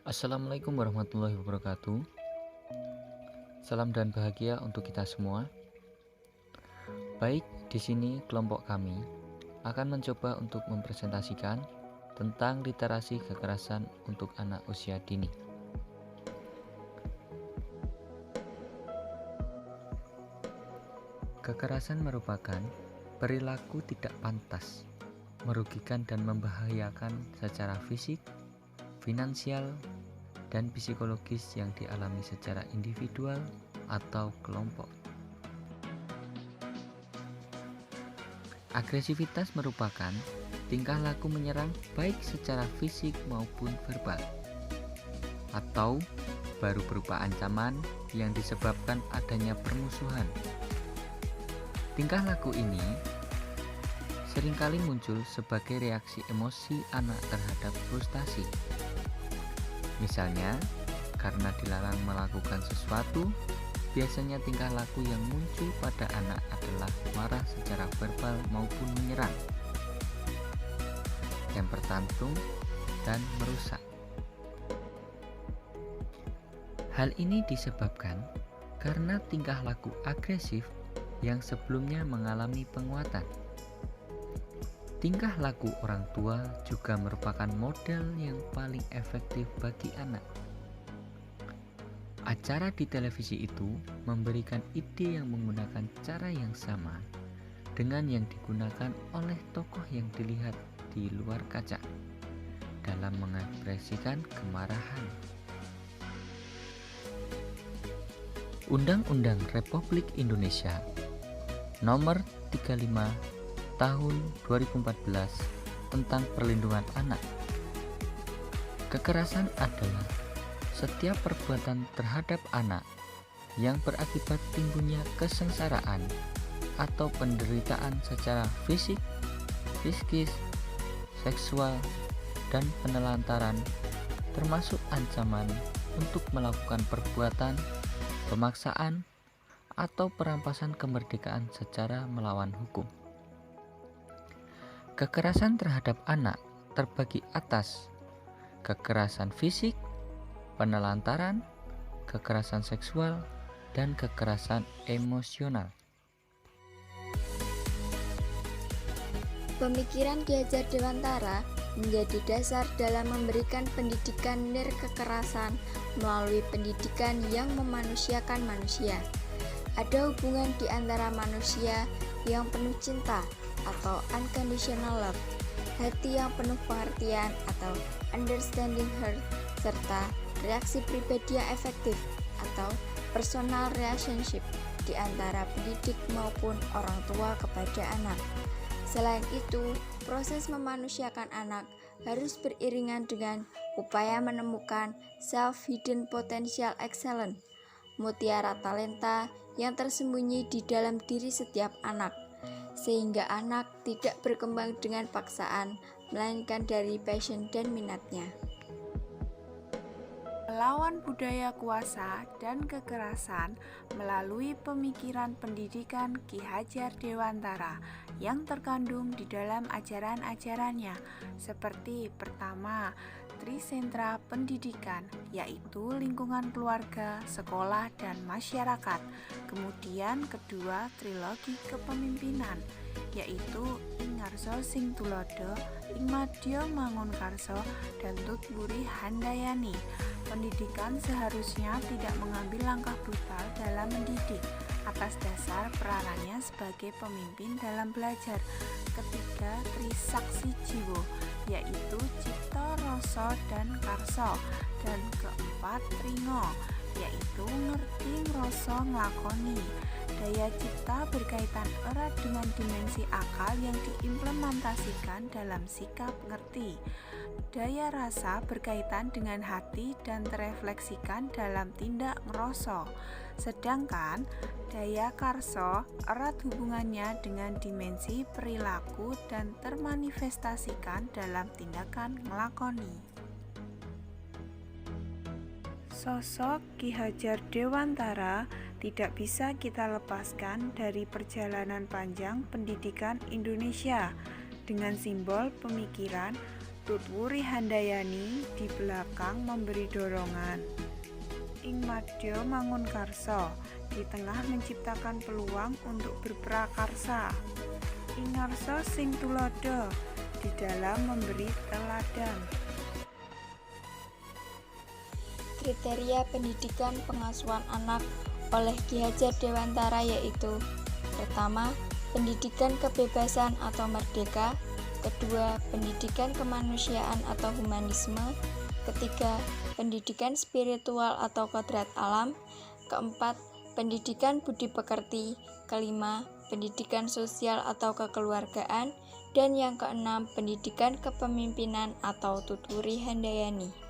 Assalamualaikum warahmatullahi wabarakatuh. Salam dan bahagia untuk kita semua. Baik, di sini kelompok kami akan mencoba untuk mempresentasikan tentang literasi kekerasan untuk anak usia dini. Kekerasan merupakan perilaku tidak pantas, merugikan dan membahayakan secara fisik, finansial, dan psikologis yang dialami secara individual atau kelompok. Agresivitas merupakan tingkah laku menyerang baik secara fisik maupun verbal, atau baru berupa ancaman yang disebabkan adanya permusuhan. Tingkah laku ini seringkali muncul sebagai reaksi emosi anak terhadap frustasi. Misalnya, karena dilarang melakukan sesuatu, biasanya tingkah laku yang muncul pada anak adalah marah secara verbal maupun menyerang, temper tantrum, dan merusak. Hal ini disebabkan karena tingkah laku agresif yang sebelumnya mengalami penguatan. Tingkah laku orang tua juga merupakan model yang paling efektif bagi anak. Acara di televisi itu memberikan ide yang menggunakan cara yang sama dengan yang digunakan oleh tokoh yang dilihat di luar kaca dalam mengekspresikan kemarahan. Undang-Undang Republik Indonesia Nomor 35 Tahun 2014 tentang Perlindungan Anak. Kekerasan adalah setiap perbuatan terhadap anak yang berakibat timbulnya kesengsaraan atau penderitaan secara fisik, psikis, seksual, dan penelantaran, termasuk ancaman untuk melakukan perbuatan, pemaksaan, atau perampasan kemerdekaan secara melawan hukum. Kekerasan terhadap anak terbagi atas kekerasan fisik, penelantaran, kekerasan seksual, dan kekerasan emosional. Pemikiran Ki Hajar Dewantara menjadi dasar dalam memberikan pendidikan nirkekerasan melalui pendidikan yang memanusiakan manusia. Ada hubungan di antara manusia yang penuh cinta atau unconditional love, hati yang penuh pengertian atau understanding heart, serta reaksi pribadi yang efektif atau personal relationship di antara pendidik maupun orang tua kepada anak. Selain itu, proses memanusiakan anak harus beriringan dengan upaya menemukan self-hidden potential excellence, mutiara talenta yang tersembunyi di dalam diri setiap anak, sehingga anak tidak berkembang dengan paksaan, melainkan dari passion dan minatnya. Melawan budaya kuasa dan kekerasan melalui pemikiran pendidikan Ki Hajar Dewantara yang terkandung di dalam ajaran-ajarannya, seperti pertama, trisentra pendidikan, yaitu lingkungan keluarga, sekolah, dan masyarakat. Kemudian kedua, trilogi kepemimpinan, yaitu Ing Ngarso Sing Tulodo, Ing Madya Mangunkarso, dan Tutburi Handayani. Pendidikan seharusnya tidak mengambil langkah brutal dalam mendidik atas dasar peranannya sebagai pemimpin dalam belajar. Ketiga, trisaksi jiwo, yaitu cipta, rasa, dan karso. Dan keempat, tringo, yaitu ngerti, ngrasa, nglakoni. Daya cipta berkaitan erat dengan dimensi akal yang diimplementasikan dalam sikap ngerti. Daya rasa berkaitan dengan hati dan terefleksikan dalam tindak ngrasa. Sedangkan daya karso erat hubungannya dengan dimensi perilaku dan termanifestasikan dalam tindakan nglakoni. Sosok Ki Hajar Dewantara tidak bisa kita lepaskan dari perjalanan panjang pendidikan Indonesia dengan simbol pemikiran Tutwuri Handayani di belakang memberi dorongan. Ing madya mangun karsa, di tengah menciptakan peluang untuk berprakarsa. Ing ngarsa sing tulodo, di dalam memberi teladan. Kriteria pendidikan pengasuhan anak oleh Ki Hajar Dewantara yaitu: pertama, pendidikan kebebasan atau merdeka; kedua, pendidikan kemanusiaan atau humanisme; ketiga, pendidikan spiritual atau kodrat alam; keempat, pendidikan budi pekerti; kelima, pendidikan sosial atau kekeluargaan; dan yang keenam, pendidikan kepemimpinan atau Tutwuri Handayani.